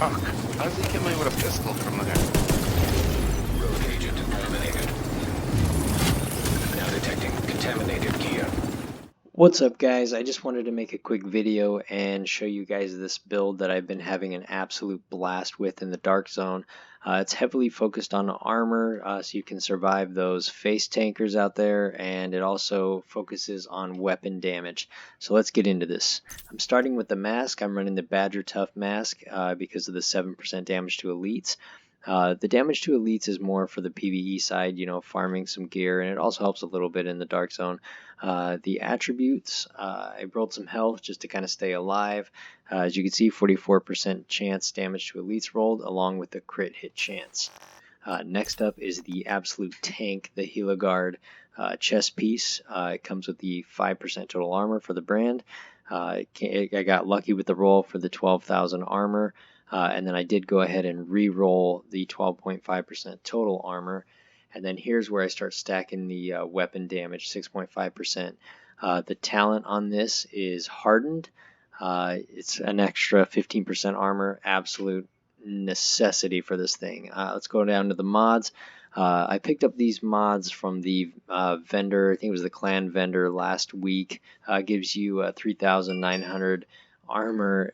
Fuck. How does he kill me with a pistol from there? Rogue agent eliminated. Now detecting contaminated gear. What's up, guys? I just wanted to make a quick video and show you guys this build that I've been having an absolute blast with in the Dark Zone. It's heavily focused on armor, so you can survive those face tankers out there, and it also focuses on weapon damage. So let's get into this. I'm starting with the mask. I'm running the Badger Tough mask because of the 7% damage to elites. The damage to elites is more for the PVE side, you know, farming some gear, and it also helps a little bit in the Dark Zone. The attributes, I rolled some health just to kind of stay alive. As you can see, 44% chance damage to elites rolled, along with the crit hit chance. Next up is the absolute tank, the Heliguard chest piece. It comes with the 5% total armor for the brand. I got lucky with the roll for the 12,000 armor. And then I did go ahead and re-roll the 12.5% total armor. And then here's where I start stacking the weapon damage, 6.5%. The talent on this is hardened. It's an extra 15% armor, absolute necessity for this thing. Let's go down to the mods. I picked up these mods from the vendor, I think it was the clan vendor last week. Gives you 3,900 armor,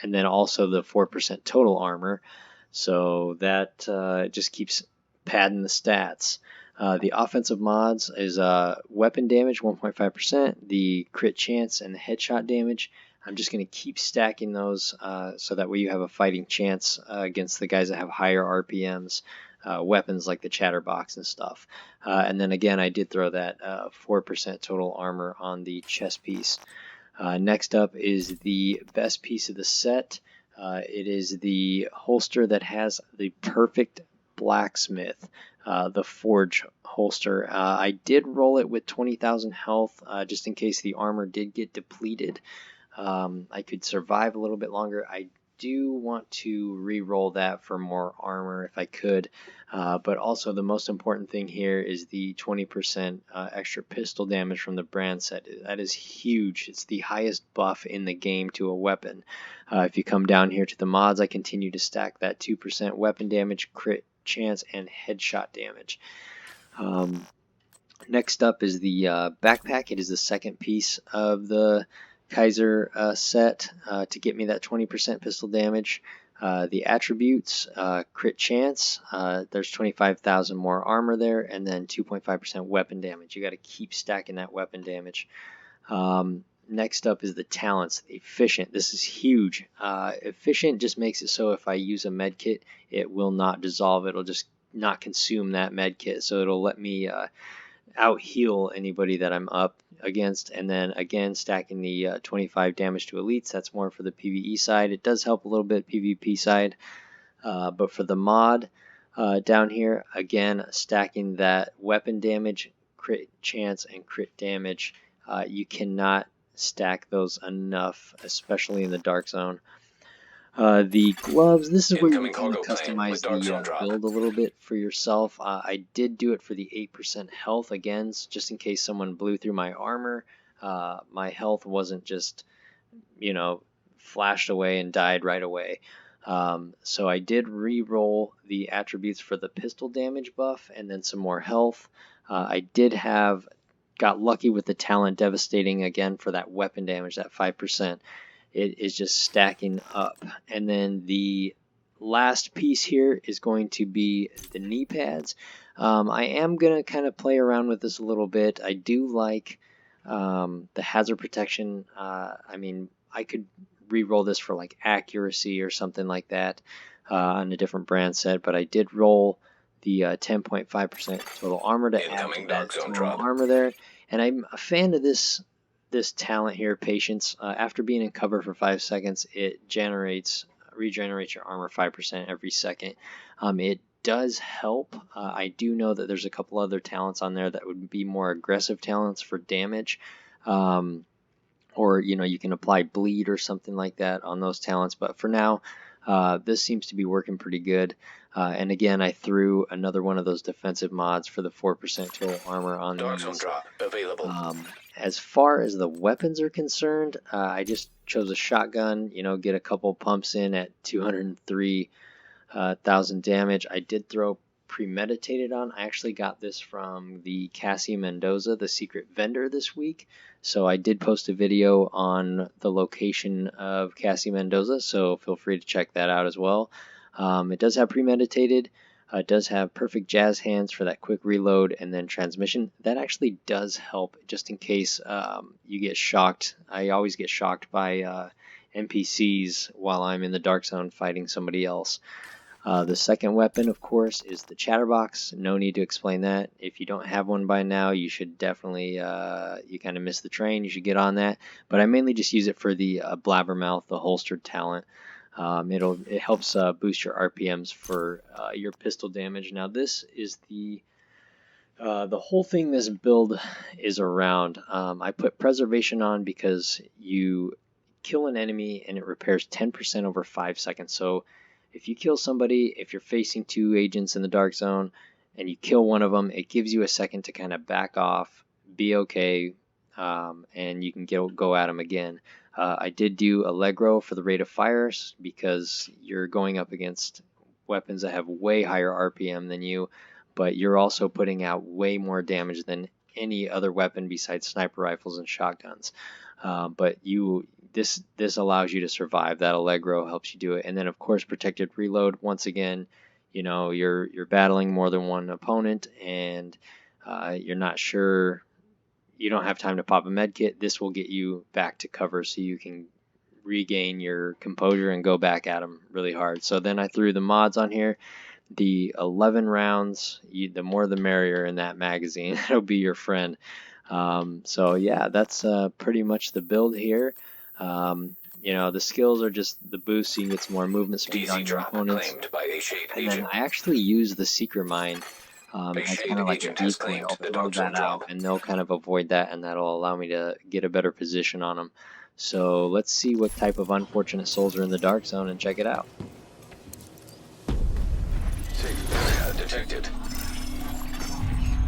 and then also the 4% total armor, so that just keeps padding the stats. The offensive mods is weapon damage 1.5%, the crit chance, and the headshot damage. I'm just going to keep stacking those so that way you have a fighting chance against the guys that have higher RPMs, weapons like the chatterbox and stuff. And then again, I did throw that 4% total armor on the chest piece. Next up is the best piece of the set. It is the holster that has the perfect blacksmith, the forge holster. I did roll it with 20,000 health just in case the armor did get depleted. I could survive a little bit longer. I do want to re-roll that for more armor if I could, but also the most important thing here is the 20% extra pistol damage from the brand set. That is huge. It's the highest buff in the game to a weapon. If you come down here to the mods, I continue to stack that 2% weapon damage, crit chance, and headshot damage. Next up is the backpack. It is the second piece of the Kaiser set to get me that 20% pistol damage. The attributes, crit chance, there's 25,000 more armor there, and then 2.5% weapon damage. You got to keep stacking that weapon damage. Next up is the talents, efficient. This is huge. Efficient just makes it so if I use a med kit, it will not dissolve. It'll just not consume that med kit, so it'll let me out heal anybody that I'm up against. And then again, stacking the 25 damage to elites, that's more for the PvE side. It does help a little bit PvP side, but for the mod down here, again, stacking that weapon damage, crit chance, and crit damage. You cannot stack those enough, especially in the Dark Zone. The gloves, this is where you can customize the build a little bit for yourself. I did do it for the 8% health, again, just in case someone blew through my armor. My health wasn't just, you know, flashed away and died right away. So I did re-roll the attributes for the pistol damage buff and then some more health. I got lucky with the talent devastating again for that weapon damage, that 5%. It is just stacking up. And then the last piece here is going to be the knee pads. I am going to kind of play around with this a little bit. I do like the hazard protection. I mean, I could re-roll this for like accuracy or something like that on a different brand set, but I did roll the 10.5% total armor to add to that total armor there. And I'm a fan of this talent here, patience. After being in cover for 5 seconds, it regenerates your armor 5% every second. It does help. I do know that there's a couple other talents on there that would be more aggressive talents for damage, or you know, you can apply bleed or something like that on those talents. But for now, This seems to be working pretty good. And again, I threw another one of those defensive mods for the 4% total armor on Dark zone these. drop available. As far as the weapons are concerned, I just chose a shotgun, you know, get a couple pumps in at 203,000 damage. I did throw premeditated on. I actually got this from the Cassie Mendoza, the secret vendor, this week. So I did post a video on the location of Cassie Mendoza, so feel free to check that out as well. It does have premeditated. It does have perfect jazz hands for that quick reload, and then transmission. That actually does help just in case you get shocked. I always get shocked by NPCs while I'm in the dark zone fighting somebody else. The second weapon, of course, is the Chatterbox. No need to explain that. If you don't have one by now, you should definitely, you kind of missed the train. You should get on that. But I mainly just use it for the Blabbermouth, the holstered talent. It helps boost your RPMs for your pistol damage. Now this is the whole thing this build is around. I put preservation on because you kill an enemy and it repairs 10% over 5 seconds. So if you kill somebody, if you're facing 2 agents in the dark zone and you kill one of them, it gives you a second to kind of back off, be okay, and you can go at them again. I did do Allegro for the rate of fire because you're going up against weapons that have way higher RPM than you, but you're also putting out way more damage than any other weapon besides sniper rifles and shotguns. But this allows you to survive. That Allegro helps you do it. And then of course protected reload. Once again, you know, you're battling more than one opponent and you're not sure, you don't have time to pop a med kit. This will get you back to cover so you can regain your composure and go back at them really hard. So then I threw the mods on here. The 11 rounds, the more the merrier in that magazine. It'll be your friend. So yeah, that's pretty much the build here. You know, the skills are just the boost, so you can get some more movement speed on your opponents. And then I actually use the Seeker Mine as kind of like a decoy. I'll throw that out, and they'll kind of avoid that, and that'll allow me to get a better position on them. So let's see what type of unfortunate souls are in the dark zone and check it out. Area detected.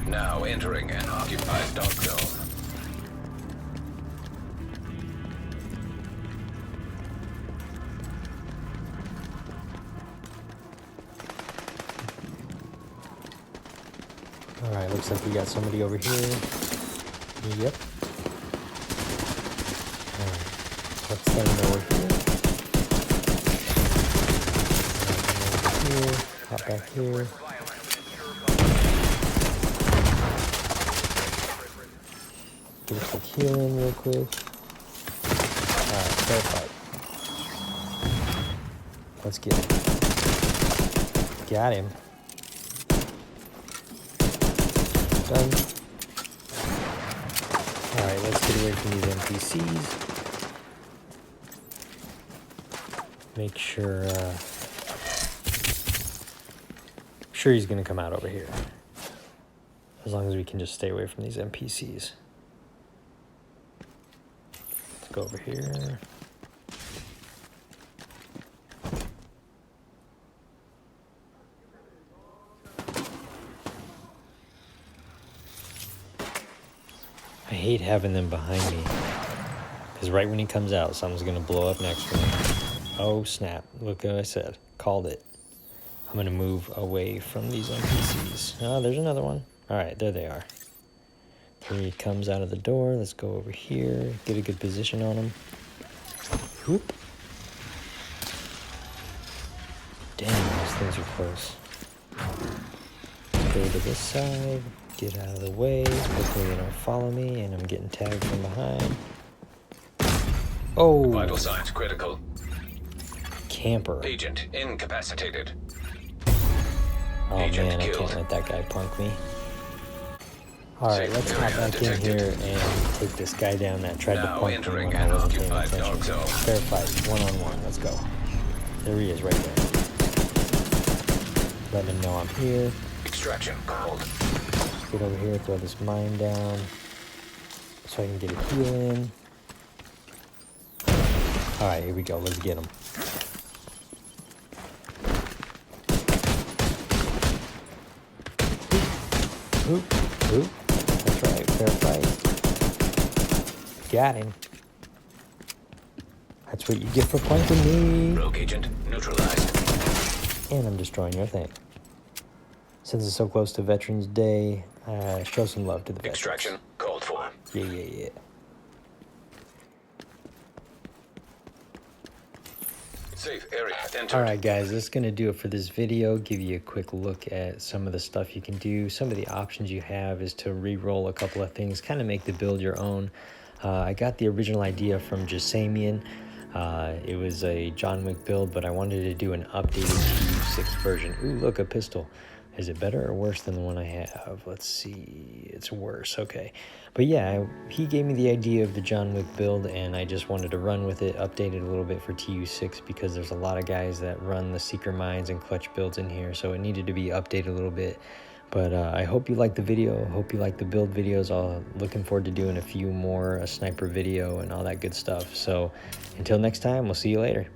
Now entering an occupied dark zone. Alright, looks like we got somebody over here. Yep. Alright, let's send them over here. Here, hop back here. Get a quick heal in real quick. Alright, fair fight. Let's get him. Got him. Done. Alright, let's get away from these NPCs. Make sure he's gonna come out over here. As long as we can just stay away from these NPCs. Let's go over here. I hate having them behind me, because right when he comes out, something's going to blow up next to me. Oh snap, look what I said, called it. I'm going to move away from these NPCs. Oh, there's another one. Alright, there they are. Here he comes out of the door, let's go over here, get a good position on him. Whoop. Damn, those things are close. Go to this side. Get out of the way. Hopefully they don't follow me, and I'm getting tagged from behind. Oh! Vital signs critical. Camper. Agent incapacitated. Oh Agent man, killed. I can't let that guy punk me. Alright, let's hop back in here and take this guy down that tried to punk me when I wasn't paying attention. Fair fight, one-on-one, let's go. There he is, right there. Let him know I'm here. Extraction called. Get over here, throw this mine down so I can get a heal in. Alright, here we go. Let's get him. Oop, oop. That's right, fair fight. Got him. That's what you get for planking me. Rogue agent neutralized. And I'm destroying your thing. Since it's so close to Veterans Day, show some love to the veterans. Extraction called for. Yeah. Safe area entered. Alright guys, that's going to do it for this video. Give you a quick look at some of the stuff you can do. Some of the options you have is to re-roll a couple of things, kind of make the build your own. I got the original idea from Jasamian. It was a John Wick build, but I wanted to do an updated TU6 version. Ooh, look, a pistol. Is it better or worse than the one I have? Let's see. It's worse. Okay. But yeah, he gave me the idea of the John Wick build, and I just wanted to run with it, update it a little bit for TU6 because there's a lot of guys that run the Seeker Mines and Clutch builds in here, so it needed to be updated a little bit. But I hope you liked the video. Hope you liked the build videos. I'm looking forward to doing a few more, a sniper video and all that good stuff. So until next time, we'll see you later.